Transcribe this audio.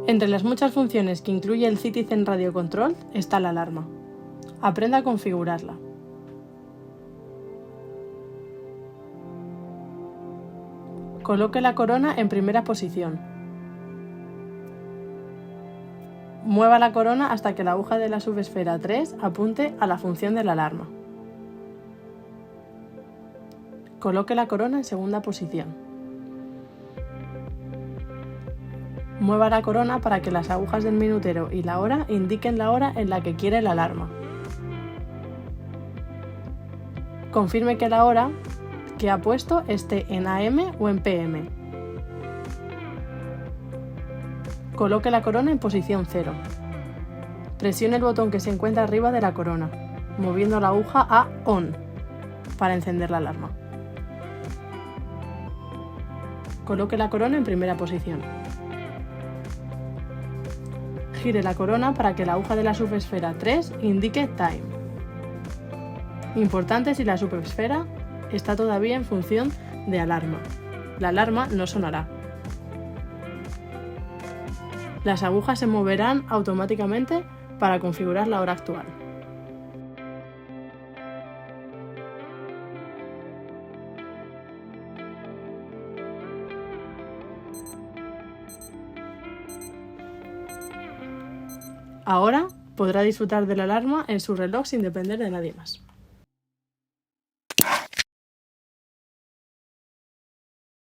Entre las muchas funciones que incluye el Citizen Radio Control está la alarma. Aprenda a configurarla. Coloque la corona en primera posición. Mueva la corona hasta que la aguja de la subesfera 3 apunte a la función de la alarma. Coloque la corona en segunda posición. Mueva la corona para que las agujas del minutero y la hora indiquen la hora en la que quiere la alarma. Confirme que la hora que ha puesto esté en AM o en PM. Coloque la corona en posición 0. Presione el botón que se encuentra arriba de la corona, moviendo la aguja a ON para encender la alarma. Coloque la corona en primera posición. Gire la corona para que la aguja de la subesfera 3 indique Time. Importante si la subesfera está todavía en función de alarma. La alarma no sonará. Las agujas se moverán automáticamente para configurar la hora actual. Ahora podrá disfrutar de la alarma en su reloj sin depender de nadie más.